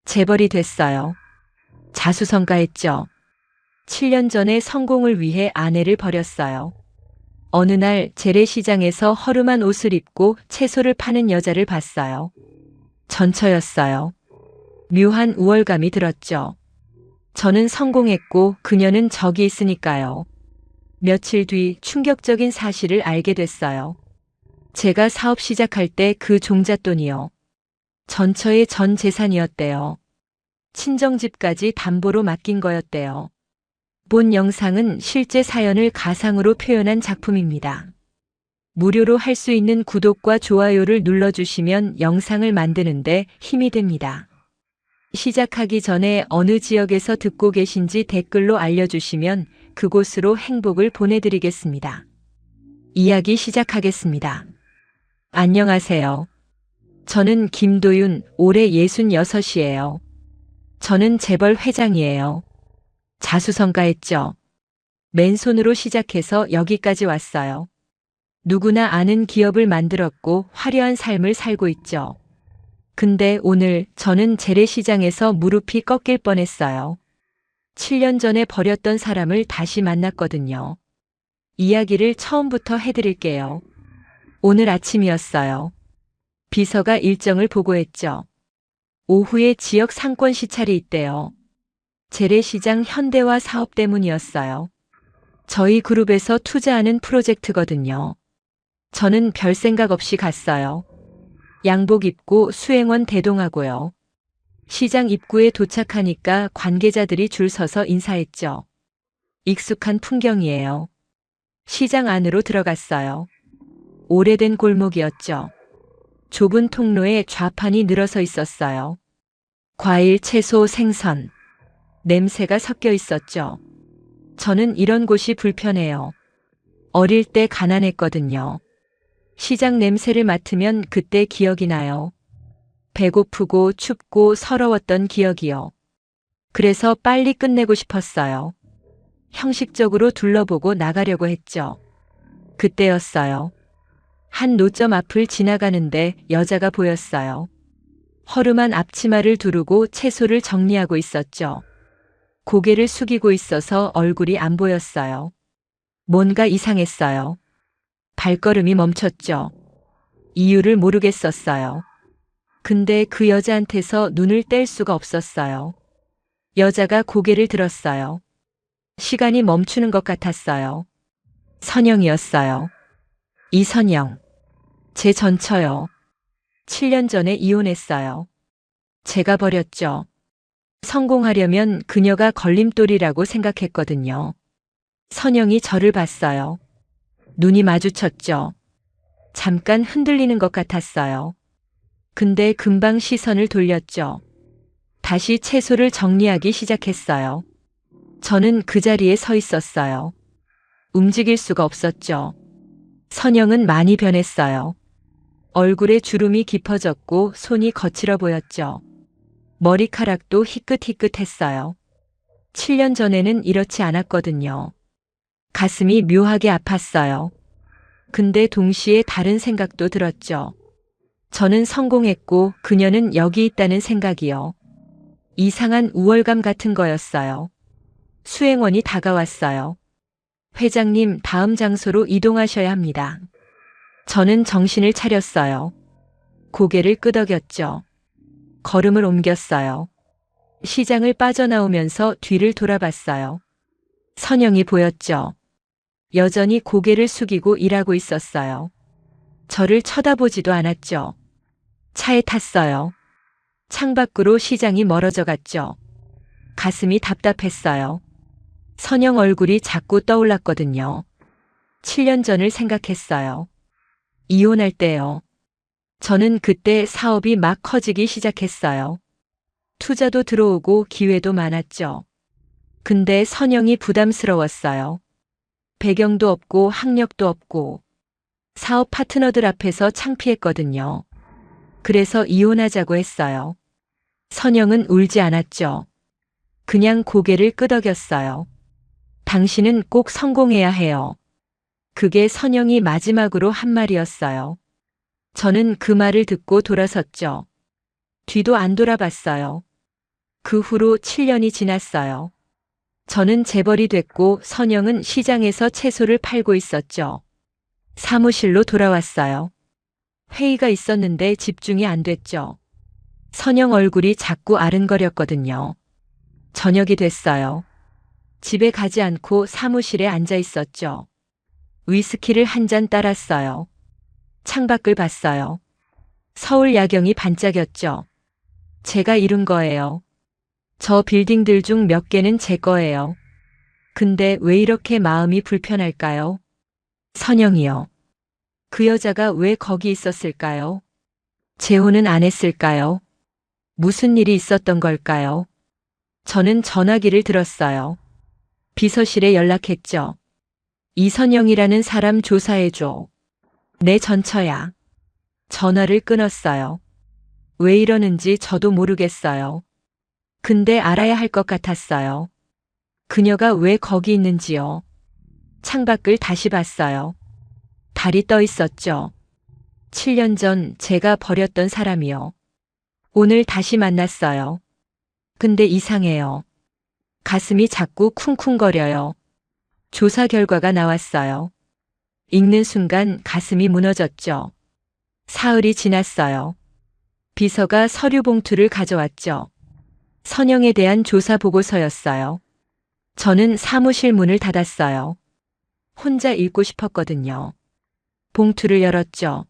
재벌이 됐어요. 자수성가했죠. 7년 전에 성공을 위해 아내를 버렸어요. 어느 날 재래시장에서 허름한 옷을 입고 채소를 파는 여자를 봤어요. 전처였어요. 묘한 우월감이 들었죠. 저는 성공했고 그녀는 저기 있으니까요. 며칠 뒤 충격적인 사실을 알게 됐어요. 제가 사업 시작할 때 그 종잣돈이요. 전처의 전 재산이었대요. 친정집까지 담보로 맡긴 거였대요. 본 영상은 실제 사연을 가상으로 표현한 작품입니다. 무료로 할 수 있는 구독과 좋아요를 눌러주시면 영상을 만드는데 힘이 됩니다. 시작하기 전에 어느 지역에서 듣고 계신지 댓글로 알려주시면 그곳으로 행복을 보내드리겠습니다. 이야기 시작하겠습니다. 안녕하세요. 저는 김도윤, 올해 66이에요. 저는 재벌 회장이에요. 자수성가했죠. 맨손으로 시작해서 여기까지 왔어요. 누구나 아는 기업을 만들었고 화려한 삶을 살고 있죠. 근데 오늘 저는 재래시장에서 무릎이 꺾일 뻔했어요. 7년 전에 버렸던 사람을 다시 만났거든요. 이야기를 처음부터 해드릴게요. 오늘 아침이었어요. 비서가 일정을 보고했죠. 오후에 지역 상권 시찰이 있대요. 재래시장 현대화 사업 때문이었어요. 저희 그룹에서 투자하는 프로젝트거든요. 저는 별 생각 없이 갔어요. 양복 입고 수행원 대동하고요. 시장 입구에 도착하니까 관계자들이 줄 서서 인사했죠. 익숙한 풍경이에요. 시장 안으로 들어갔어요. 오래된 골목이었죠. 좁은 통로에 좌판이 늘어서 있었어요. 과일, 채소, 생선. 냄새가 섞여 있었죠. 저는 이런 곳이 불편해요. 어릴 때 가난했거든요. 시장 냄새를 맡으면 그때 기억이 나요. 배고프고 춥고 서러웠던 기억이요. 그래서 빨리 끝내고 싶었어요. 형식적으로 둘러보고 나가려고 했죠. 그때였어요. 한 노점 앞을 지나가는데 여자가 보였어요. 허름한 앞치마를 두르고 채소를 정리하고 있었죠. 고개를 숙이고 있어서 얼굴이 안 보였어요. 뭔가 이상했어요. 발걸음이 멈췄죠. 이유를 모르겠었어요. 근데 그 여자한테서 눈을 뗄 수가 없었어요. 여자가 고개를 들었어요. 시간이 멈추는 것 같았어요. 선영이었어요. 이선영. 제 전처요. 7년 전에 이혼했어요. 제가 버렸죠. 성공하려면 그녀가 걸림돌이라고 생각했거든요. 선영이 저를 봤어요. 눈이 마주쳤죠. 잠깐 흔들리는 것 같았어요. 근데 금방 시선을 돌렸죠. 다시 채소를 정리하기 시작했어요. 저는 그 자리에 서 있었어요. 움직일 수가 없었죠. 선영은 많이 변했어요. 얼굴에 주름이 깊어졌고 손이 거칠어 보였죠. 머리카락도 희끗희끗했어요. 7년 전에는 이렇지 않았거든요. 가슴이 묘하게 아팠어요. 근데 동시에 다른 생각도 들었죠. 저는 성공했고 그녀는 여기 있다는 생각이요. 이상한 우월감 같은 거였어요. 수행원이 다가왔어요. 회장님, 다음 장소로 이동하셔야 합니다. 저는 정신을 차렸어요. 고개를 끄덕였죠. 걸음을 옮겼어요. 시장을 빠져나오면서 뒤를 돌아봤어요. 선영이 보였죠. 여전히 고개를 숙이고 일하고 있었어요. 저를 쳐다보지도 않았죠. 차에 탔어요. 창밖으로 시장이 멀어져 갔죠. 가슴이 답답했어요. 선영 얼굴이 자꾸 떠올랐거든요. 7년 전을 생각했어요. 이혼할 때요. 저는 그때 사업이 막 커지기 시작했어요. 투자도 들어오고 기회도 많았죠. 근데 선영이 부담스러웠어요. 배경도 없고 학력도 없고 사업 파트너들 앞에서 창피했거든요. 그래서 이혼하자고 했어요. 선영은 울지 않았죠. 그냥 고개를 끄덕였어요. 당신은 꼭 성공해야 해요. 그게 선영이 마지막으로 한 말이었어요. 저는 그 말을 듣고 돌아섰죠. 뒤도 안 돌아봤어요. 그 후로 7년이 지났어요. 저는 재벌이 됐고 선영은 시장에서 채소를 팔고 있었죠. 사무실로 돌아왔어요. 회의가 있었는데 집중이 안 됐죠. 선영 얼굴이 자꾸 아른거렸거든요. 저녁이 됐어요. 집에 가지 않고 사무실에 앉아 있었죠. 위스키를 한 잔 따랐어요. 창밖을 봤어요. 서울 야경이 반짝였죠. 제가 이룬 거예요. 저 빌딩들 중 몇 개는 제 거예요. 근데 왜 이렇게 마음이 불편할까요? 선영이요. 그 여자가 왜 거기 있었을까요? 재혼은 안 했을까요? 무슨 일이 있었던 걸까요? 저는 전화기를 들었어요. 비서실에 연락했죠. 이선영이라는 사람 조사해줘. 내 전처야. 전화를 끊었어요. 왜 이러는지 저도 모르겠어요. 근데 알아야 할 것 같았어요. 그녀가 왜 거기 있는지요. 창밖을 다시 봤어요. 달이 떠 있었죠. 7년 전 제가 버렸던 사람이요. 오늘 다시 만났어요. 근데 이상해요. 가슴이 자꾸 쿵쿵거려요. 조사 결과가 나왔어요. 읽는 순간 가슴이 무너졌죠. 사흘이 지났어요. 비서가 서류 봉투를 가져왔죠. 선영에 대한 조사 보고서였어요. 저는 사무실 문을 닫았어요. 혼자 읽고 싶었거든요. 봉투를 열었죠.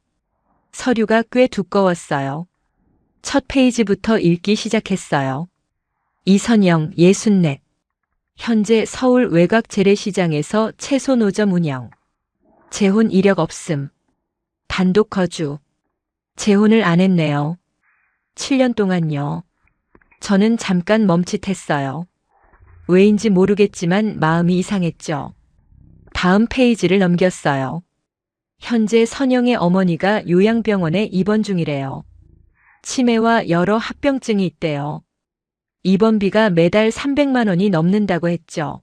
서류가 꽤 두꺼웠어요. 첫 페이지부터 읽기 시작했어요. 이선영 64. 현재 서울 외곽 재래시장에서 채소 노점 운영. 재혼 이력 없음. 단독 거주. 재혼을 안 했네요. 7년 동안요. 저는 잠깐 멈칫했어요. 왜인지 모르겠지만 마음이 이상했죠. 다음 페이지를 넘겼어요. 현재 선영의 어머니가 요양병원에 입원 중이래요. 치매와 여러 합병증이 있대요. 입원비가 매달 300만 원이 넘는다고 했죠.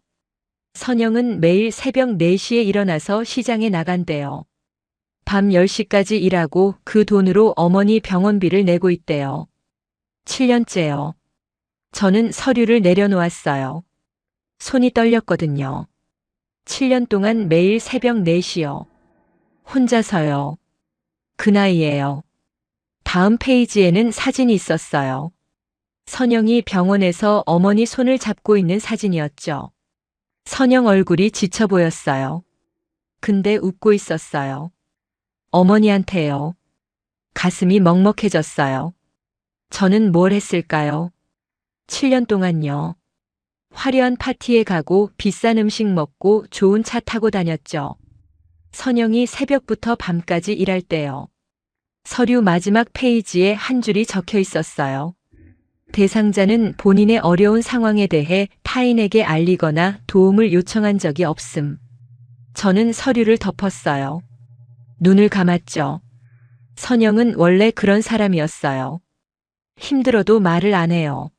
선영은 매일 새벽 4시에 일어나서 시장에 나간대요. 밤 10시까지 일하고 그 돈으로 어머니 병원비를 내고 있대요. 7년째요. 저는 서류를 내려놓았어요. 손이 떨렸거든요. 7년 동안 매일 새벽 4시요. 혼자서요. 그 나이에요. 다음 페이지에는 사진이 있었어요. 선영이 병원에서 어머니 손을 잡고 있는 사진이었죠. 선영 얼굴이 지쳐 보였어요. 근데 웃고 있었어요. 어머니한테요. 가슴이 먹먹해졌어요. 저는 뭘 했을까요? 7년 동안요. 화려한 파티에 가고 비싼 음식 먹고 좋은 차 타고 다녔죠. 선영이 새벽부터 밤까지 일할 때요. 서류 마지막 페이지에 한 줄이 적혀 있었어요. 대상자는 본인의 어려운 상황에 대해 타인에게 알리거나 도움을 요청한 적이 없음. 저는 서류를 덮었어요. 눈을 감았죠. 선영은 원래 그런 사람이었어요. 힘들어도 말을 안 해요.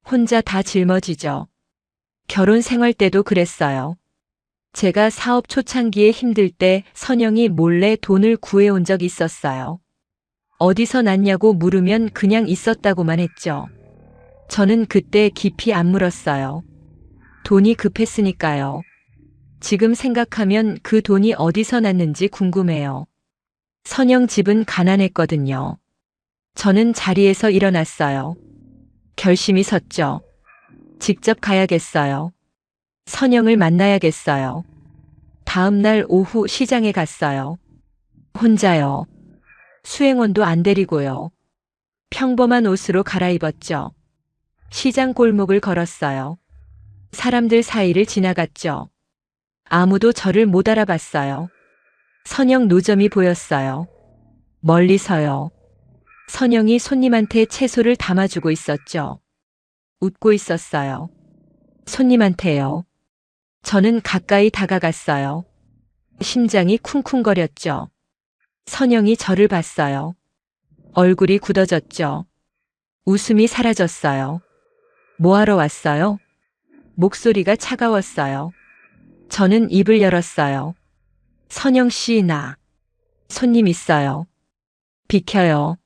혼자 다 짊어지죠. 결혼 생활 때도 그랬어요. 제가 사업 초창기에 힘들 때 선영이 몰래 돈을 구해온 적 있었어요. 어디서 났냐고 물으면 그냥 있었다고만 했죠. 저는 그때 깊이 안 물었어요. 돈이 급했으니까요. 지금 생각하면 그 돈이 어디서 났는지 궁금해요. 선영 집은 가난했거든요. 저는 자리에서 일어났어요. 결심이 섰죠. 직접 가야겠어요. 선영을 만나야겠어요. 다음 날 오후 시장에 갔어요. 혼자요. 수행원도 안 데리고요. 평범한 옷으로 갈아입었죠. 시장 골목을 걸었어요. 사람들 사이를 지나갔죠. 아무도 저를 못 알아봤어요. 선영 노점이 보였어요. 멀리서요. 선영이 손님한테 채소를 담아주고 있었죠. 웃고 있었어요. 손님한테요. 저는 가까이 다가갔어요. 심장이 쿵쿵거렸죠. 선영이 저를 봤어요. 얼굴이 굳어졌죠. 웃음이 사라졌어요. 뭐하러 왔어요? 목소리가 차가웠어요. 저는 입을 열었어요. 선영 씨, 나 손님 있어요. 비켜요.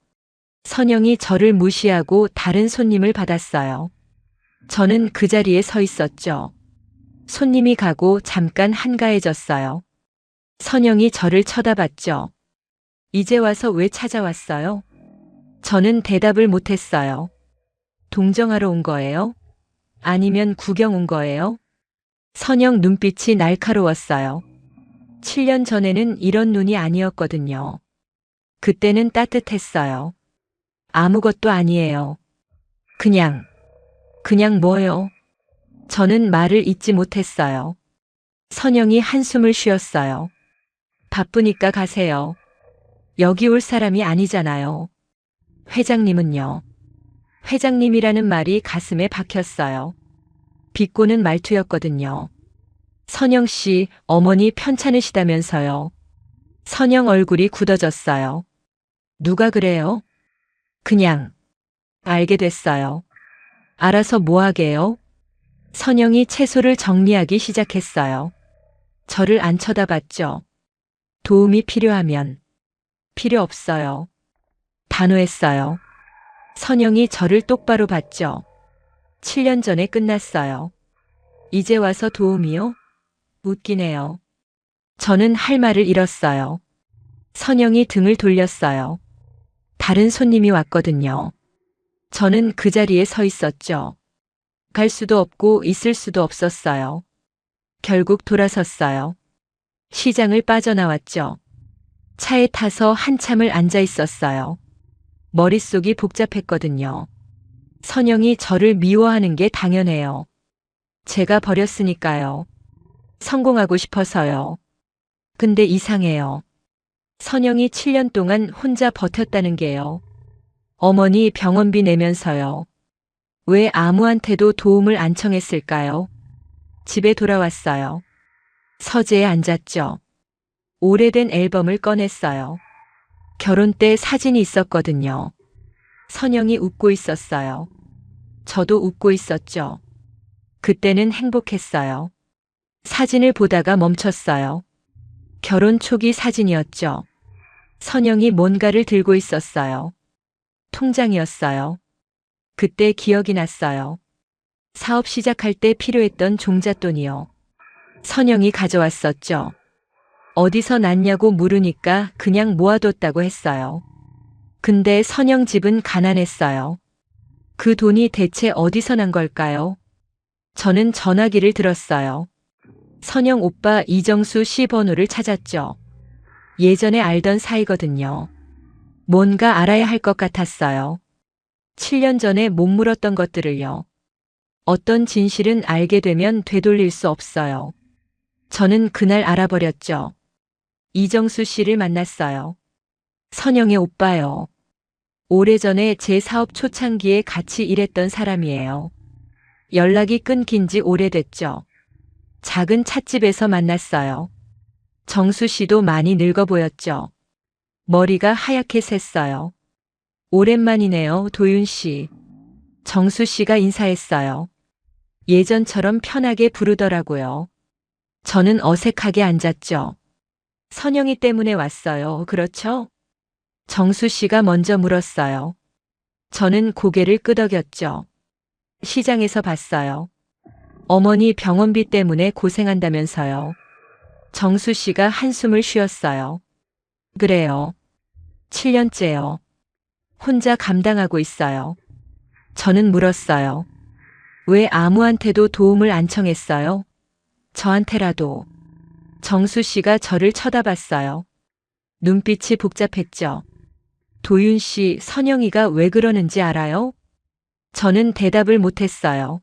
선영이 저를 무시하고 다른 손님을 받았어요. 저는 그 자리에 서 있었죠. 손님이 가고 잠깐 한가해졌어요. 선영이 저를 쳐다봤죠. 이제 와서 왜 찾아왔어요? 저는 대답을 못했어요. 동정하러 온 거예요? 아니면 구경 온 거예요? 선영 눈빛이 날카로웠어요. 7년 전에는 이런 눈이 아니었거든요. 그때는 따뜻했어요. 아무것도 아니에요. 그냥 뭐요? 저는 말을 잇지 못했어요. 선영이 한숨을 쉬었어요. 바쁘니까 가세요. 여기 올 사람이 아니잖아요. 회장님은요? 회장님이라는 말이 가슴에 박혔어요. 비꼬는 말투였거든요. 선영 씨, 어머니 편찮으시다면서요. 선영 얼굴이 굳어졌어요. 누가 그래요? 그냥 알게 됐어요. 알아서 뭐 하게요? 선영이 채소를 정리하기 시작했어요. 저를 안 쳐다봤죠. 도움이 필요하면. 필요 없어요. 단호했어요. 선영이 저를 똑바로 봤죠. 7년 전에 끝났어요. 이제 와서 도움이요? 웃기네요. 저는 할 말을 잃었어요. 선영이 등을 돌렸어요. 다른 손님이 왔거든요. 저는 그 자리에 서 있었죠. 갈 수도 없고 있을 수도 없었어요. 결국 돌아섰어요. 시장을 빠져나왔죠. 차에 타서 한참을 앉아 있었어요. 머릿속이 복잡했거든요. 선영이 저를 미워하는 게 당연해요. 제가 버렸으니까요. 성공하고 싶어서요. 근데 이상해요. 선영이 7년 동안 혼자 버텼다는 게요. 어머니 병원비 내면서요. 왜 아무한테도 도움을 안 청했을까요? 집에 돌아왔어요. 서재에 앉았죠. 오래된 앨범을 꺼냈어요. 결혼 때 사진이 있었거든요. 선영이 웃고 있었어요. 저도 웃고 있었죠. 그때는 행복했어요. 사진을 보다가 멈췄어요. 결혼 초기 사진이었죠. 선영이 뭔가를 들고 있었어요. 통장이었어요. 그때 기억이 났어요. 사업 시작할 때 필요했던 종잣돈이요. 선영이 가져왔었죠. 어디서 났냐고 물으니까 그냥 모아뒀다고 했어요. 근데 선영 집은 가난했어요. 그 돈이 대체 어디서 난 걸까요? 저는 전화기를 들었어요. 선영 오빠 이정수 씨 번호를 찾았죠. 예전에 알던 사이거든요. 뭔가 알아야 할 것 같았어요. 7년 전에 못 물었던 것들을요. 어떤 진실은 알게 되면 되돌릴 수 없어요. 저는 그날 알아버렸죠. 이정수 씨를 만났어요. 선영의 오빠요. 오래전에 제 사업 초창기에 같이 일했던 사람이에요. 연락이 끊긴 지 오래됐죠. 작은 찻집에서 만났어요. 정수 씨도 많이 늙어 보였죠. 머리가 하얗게 샜어요. 오랜만이네요, 도윤 씨. 정수 씨가 인사했어요. 예전처럼 편하게 부르더라고요. 저는 어색하게 앉았죠. 선영이 때문에 왔어요. 그렇죠? 정수 씨가 먼저 물었어요. 저는 고개를 끄덕였죠. 시장에서 봤어요. 어머니 병원비 때문에 고생한다면서요. 정수 씨가 한숨을 쉬었어요. 그래요. 7년째요. 혼자 감당하고 있어요. 저는 물었어요. 왜 아무한테도 도움을 안 청했어요? 저한테라도. 정수 씨가 저를 쳐다봤어요. 눈빛이 복잡했죠. 도윤 씨, 선영이가 왜 그러는지 알아요? 저는 대답을 못했어요.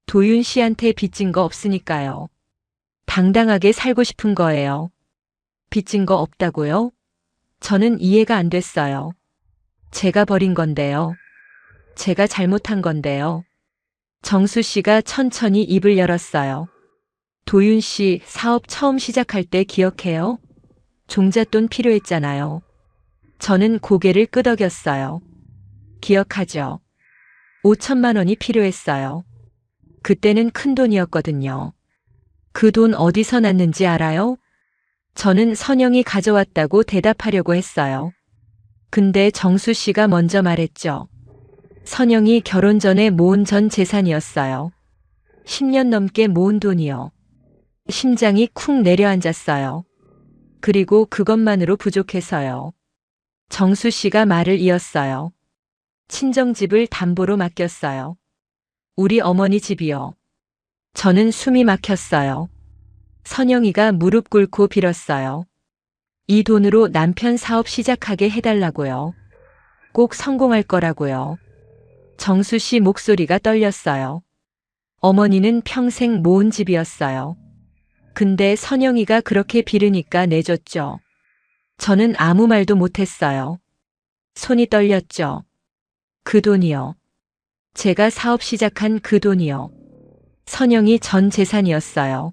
도윤 씨한테 빚진 거 없으니까요. 당당하게 살고 싶은 거예요. 빚진 거 없다고요? 저는 이해가 안 됐어요. 제가 버린 건데요. 제가 잘못한 건데요. 정수 씨가 천천히 입을 열었어요. 도윤 씨 사업 처음 시작할 때 기억해요? 종잣돈 필요했잖아요. 저는 고개를 끄덕였어요. 기억하죠. 5천만 원이 필요했어요. 그때는 큰 돈이었거든요. 그 돈 어디서 났는지 알아요? 저는 선영이 가져왔다고 대답하려고 했어요. 근데 정수 씨가 먼저 말했죠. 선영이 결혼 전에 모은 전 재산이었어요. 10년 넘게 모은 돈이요. 심장이 쿵 내려앉았어요. 그리고 그것만으로 부족해서요. 정수 씨가 말을 이었어요. 친정집을 담보로 맡겼어요. 우리 어머니 집이요. 저는 숨이 막혔어요. 선영이가 무릎 꿇고 빌었어요. 이 돈으로 남편 사업 시작하게 해달라고요. 꼭 성공할 거라고요. 정수 씨 목소리가 떨렸어요. 어머니는 평생 모은 집이었어요. 근데 선영이가 그렇게 빌으니까 내줬죠. 저는 아무 말도 못했어요. 손이 떨렸죠. 그 돈이요. 제가 사업 시작한 그 돈이요. 선영이 전 재산이었어요.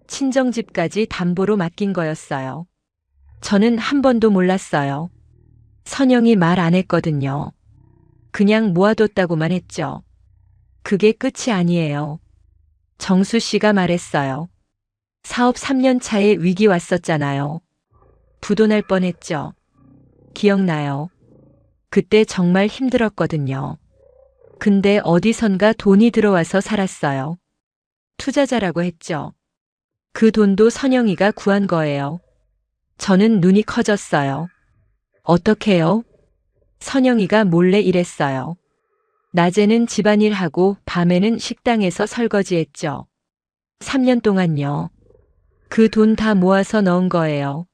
친정집까지 담보로 맡긴 거였어요. 저는 한 번도 몰랐어요. 선영이 말 안 했거든요. 그냥 모아뒀다고만 했죠. 그게 끝이 아니에요. 정수 씨가 말했어요. 사업 3년 차에 위기 왔었잖아요. 부도날 뻔했죠. 기억나요? 그때 정말 힘들었거든요. 근데 어디선가 돈이 들어와서 살았어요. 투자자라고 했죠. 그 돈도 선영이가 구한 거예요. 저는 눈이 커졌어요. 어떻게요? 선영이가 몰래 일했어요. 낮에는 집안일하고 밤에는 식당에서 설거지했죠. 3년 동안요. 그 돈 다 모아서 넣은 거예요.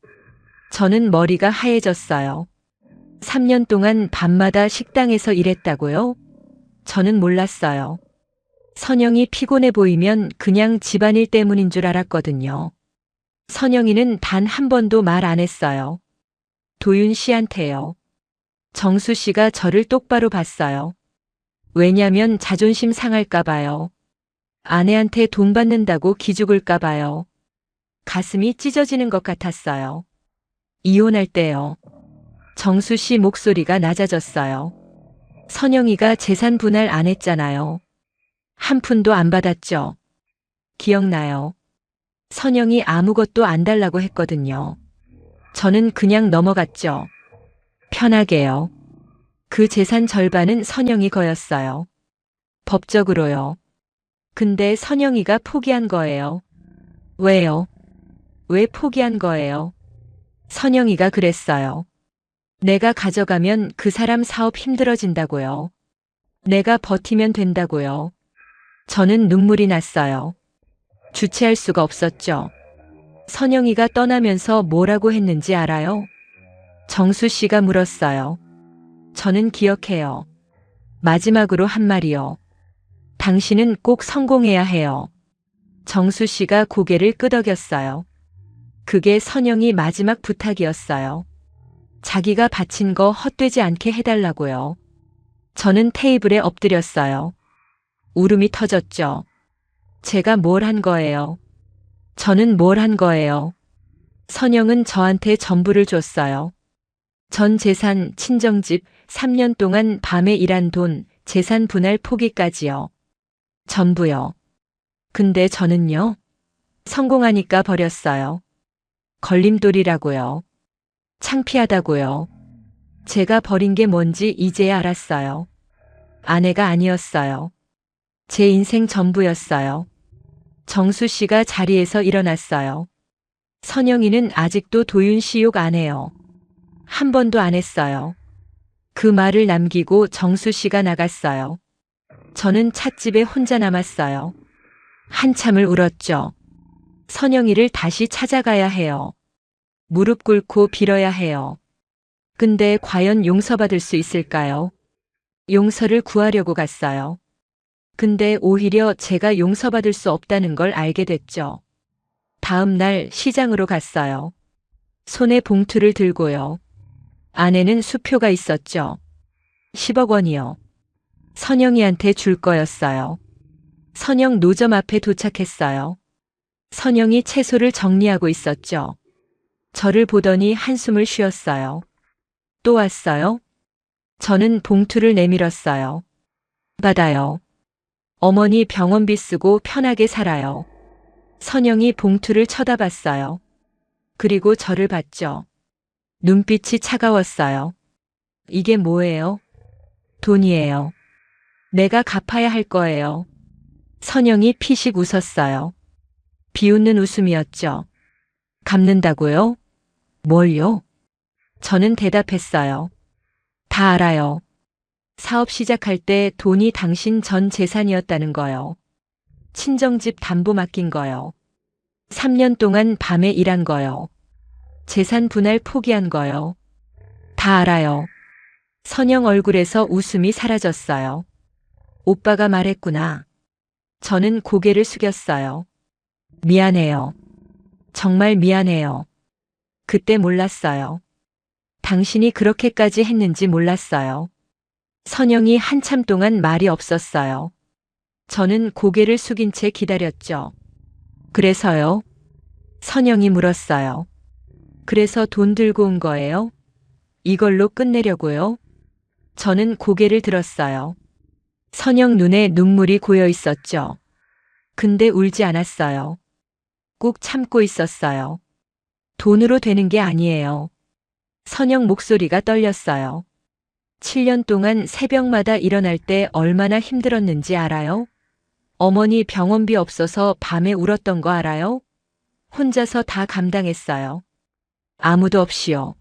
저는 머리가 하얘졌어요. 3년 동안 밤마다 식당에서 일했다고요? 저는 몰랐어요. 선영이 피곤해 보이면 그냥 집안일 때문인 줄 알았거든요. 선영이는 단 한 번도 말 안 했어요. 도윤 씨한테요. 정수 씨가 저를 똑바로 봤어요. 왜냐면 자존심 상할까 봐요. 아내한테 돈 받는다고 기죽을까 봐요. 가슴이 찢어지는 것 같았어요. 이혼할 때요. 정수 씨 목소리가 낮아졌어요. 선영이가 재산 분할 안 했잖아요. 한 푼도 안 받았죠. 기억나요? 선영이 아무것도 안 달라고 했거든요. 저는 그냥 넘어갔죠. 편하게요. 그 재산 절반은 선영이 거였어요. 법적으로요. 근데 선영이가 포기한 거예요. 왜요? 왜 포기한 거예요? 선영이가 그랬어요. 내가 가져가면 그 사람 사업 힘들어진다고요. 내가 버티면 된다고요. 저는 눈물이 났어요. 주체할 수가 없었죠. 선영이가 떠나면서 뭐라고 했는지 알아요? 정수 씨가 물었어요. 저는 기억해요. 마지막으로 한 말이요. 당신은 꼭 성공해야 해요. 정수 씨가 고개를 끄덕였어요. 그게 선영이 마지막 부탁이었어요. 자기가 바친 거 헛되지 않게 해달라고요. 저는 테이블에 엎드렸어요. 울음이 터졌죠. 제가 뭘 한 거예요? 저는 뭘 한 거예요? 선영은 저한테 전부를 줬어요. 전 재산, 친정집, 3년 동안 밤에 일한 돈, 재산 분할 포기까지요. 전부요. 근데 저는요? 성공하니까 버렸어요. 걸림돌이라고요. 창피하다고요. 제가 버린 게 뭔지 이제야 알았어요. 아내가 아니었어요. 제 인생 전부였어요. 정수 씨가 자리에서 일어났어요. 선영이는 아직도 도윤 씨 욕 안 해요. 한 번도 안 했어요. 그 말을 남기고 정수 씨가 나갔어요. 저는 찻집에 혼자 남았어요. 한참을 울었죠. 선영이를 다시 찾아가야 해요. 무릎 꿇고 빌어야 해요. 근데 과연 용서받을 수 있을까요? 용서를 구하려고 갔어요. 근데 오히려 제가 용서받을 수 없다는 걸 알게 됐죠. 다음 날 시장으로 갔어요. 손에 봉투를 들고요. 안에는 수표가 있었죠. 10억 원이요. 선영이한테 줄 거였어요. 선영 노점 앞에 도착했어요. 선영이 채소를 정리하고 있었죠. 저를 보더니 한숨을 쉬었어요. 또 왔어요? 저는 봉투를 내밀었어요. 받아요. 어머니 병원비 쓰고 편하게 살아요. 선영이 봉투를 쳐다봤어요. 그리고 저를 봤죠. 눈빛이 차가웠어요. 이게 뭐예요? 돈이에요. 내가 갚아야 할 거예요. 선영이 피식 웃었어요. 비웃는 웃음이었죠. 갚는다고요? 뭘요? 저는 대답했어요. 다 알아요. 사업 시작할 때 돈이 당신 전 재산이었다는 거요. 친정집 담보 맡긴 거요. 3년 동안 밤에 일한 거요. 재산 분할 포기한 거요. 다 알아요. 선영 얼굴에서 웃음이 사라졌어요. 오빠가 말했구나. 저는 고개를 숙였어요. 미안해요. 정말 미안해요. 그때 몰랐어요. 당신이 그렇게까지 했는지 몰랐어요. 선영이 한참 동안 말이 없었어요. 저는 고개를 숙인 채 기다렸죠. 그래서요? 선영이 물었어요. 그래서 돈 들고 온 거예요? 이걸로 끝내려고요? 저는 고개를 들었어요. 선영 눈에 눈물이 고여 있었죠. 근데 울지 않았어요. 꾹 참고 있었어요. 돈으로 되는 게 아니에요. 선영 목소리가 떨렸어요. 7년 동안 새벽마다 일어날 때 얼마나 힘들었는지 알아요? 어머니 병원비 없어서 밤에 울었던 거 알아요? 혼자서 다 감당했어요. 아무도 없이요.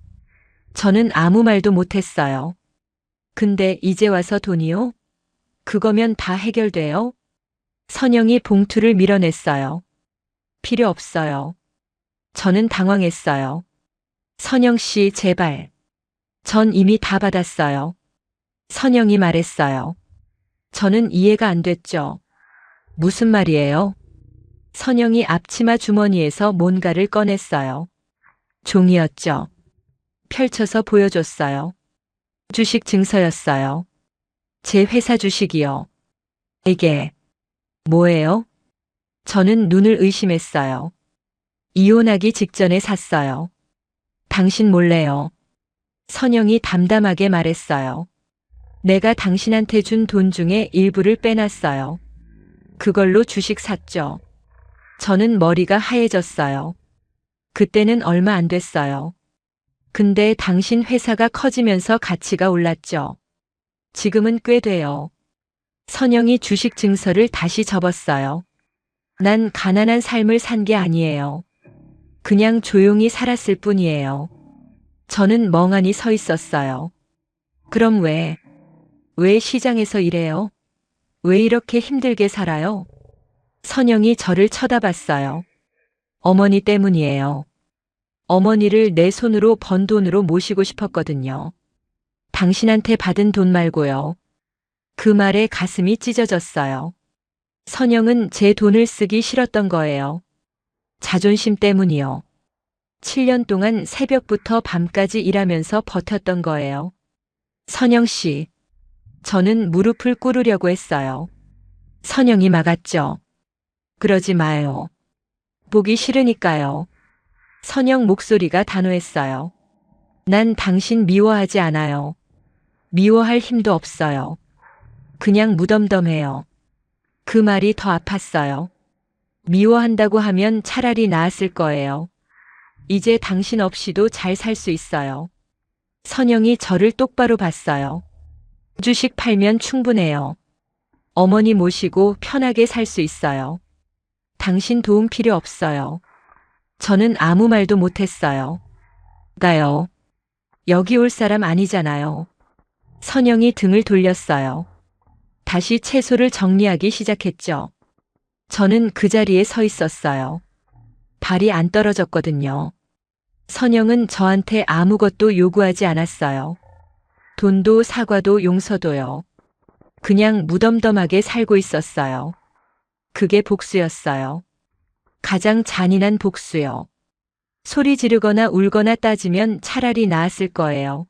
저는 아무 말도 못했어요. 근데 이제 와서 돈이요? 그거면 다 해결돼요? 선영이 봉투를 밀어냈어요. 필요 없어요. 저는 당황했어요. 선영 씨, 제발. 전 이미 다 받았어요. 선영이 말했어요. 저는 이해가 안 됐죠. 무슨 말이에요? 선영이 앞치마 주머니에서 뭔가를 꺼냈어요. 종이였죠. 펼쳐서 보여줬어요. 주식 증서였어요. 제 회사 주식이요. 이게 뭐예요? 저는 눈을 의심했어요. 이혼하기 직전에 샀어요. 당신 몰래요. 선영이 담담하게 말했어요. 내가 당신한테 준 돈 중에 일부를 빼놨어요. 그걸로 주식 샀죠. 저는 머리가 하얘졌어요. 그때는 얼마 안 됐어요. 근데 당신 회사가 커지면서 가치가 올랐죠. 지금은 꽤 돼요. 선영이 주식 증서를 다시 접었어요. 난 가난한 삶을 산 게 아니에요. 그냥 조용히 살았을 뿐이에요. 저는 멍하니 서 있었어요. 그럼 왜 시장에서 일해요? 왜 이렇게 힘들게 살아요? 선영이 저를 쳐다봤어요. 어머니 때문이에요. 어머니를 내 손으로 번 돈으로 모시고 싶었거든요. 당신한테 받은 돈 말고요. 그 말에 가슴이 찢어졌어요. 선영은 제 돈을 쓰기 싫었던 거예요. 자존심 때문이요. 7년 동안 새벽부터 밤까지 일하면서 버텼던 거예요. 선영 씨, 저는 무릎을 꿇으려고 했어요. 선영이 막았죠. 그러지 마요. 보기 싫으니까요. 선영 목소리가 단호했어요. 난 당신 미워하지 않아요. 미워할 힘도 없어요. 그냥 무덤덤해요. 그 말이 더 아팠어요. 미워한다고 하면 차라리 나았을 거예요. 이제 당신 없이도 잘 살 수 있어요. 선영이 저를 똑바로 봤어요. 주식 팔면 충분해요. 어머니 모시고 편하게 살 수 있어요. 당신 도움 필요 없어요. 저는 아무 말도 못했어요. 가요. 여기 올 사람 아니잖아요. 선영이 등을 돌렸어요. 다시 채소를 정리하기 시작했죠. 저는 그 자리에 서 있었어요. 발이 안 떨어졌거든요. 선영은 저한테 아무것도 요구하지 않았어요. 돈도 사과도 용서도요. 그냥 무덤덤하게 살고 있었어요. 그게 복수였어요. 가장 잔인한 복수요. 소리 지르거나 울거나 따지면 차라리 나았을 거예요.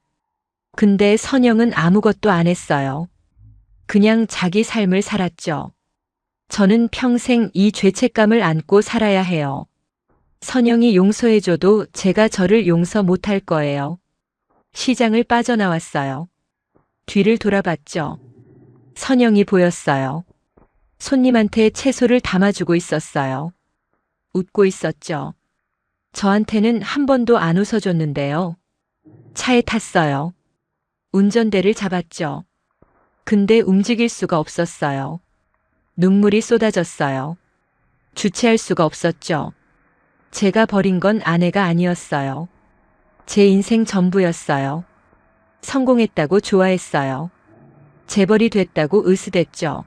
근데 선영은 아무것도 안 했어요. 그냥 자기 삶을 살았죠. 저는 평생 이 죄책감을 안고 살아야 해요. 선영이 용서해줘도 제가 저를 용서 못할 거예요. 시장을 빠져나왔어요. 뒤를 돌아봤죠. 선영이 보였어요. 손님한테 채소를 담아주고 있었어요. 웃고 있었죠. 저한테는 한 번도 안 웃어줬는데요. 차에 탔어요. 운전대를 잡았죠. 근데 움직일 수가 없었어요. 눈물이 쏟아졌어요. 주체할 수가 없었죠. 제가 버린 건 아내가 아니었어요. 제 인생 전부였어요. 성공했다고 좋아했어요. 재벌이 됐다고 으스댔죠.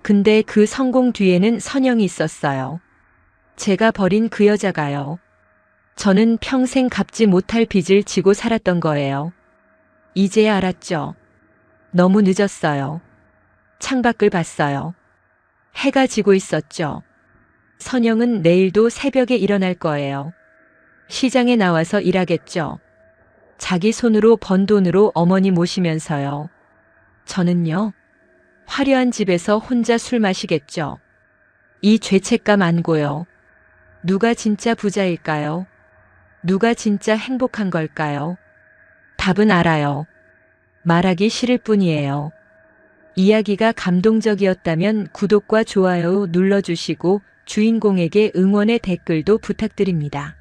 근데 그 성공 뒤에는 선영이 있었어요. 제가 버린 그 여자가요. 저는 평생 갚지 못할 빚을 지고 살았던 거예요. 이제야 알았죠. 너무 늦었어요. 창밖을 봤어요. 해가 지고 있었죠. 선영은 내일도 새벽에 일어날 거예요. 시장에 나와서 일하겠죠. 자기 손으로 번 돈으로 어머니 모시면서요. 저는요, 화려한 집에서 혼자 술 마시겠죠. 이 죄책감 안고요. 누가 진짜 부자일까요? 누가 진짜 행복한 걸까요? 답은 알아요. 말하기 싫을 뿐이에요. 이야기가 감동적이었다면 구독과 좋아요 눌러주시고 주인공에게 응원의 댓글도 부탁드립니다.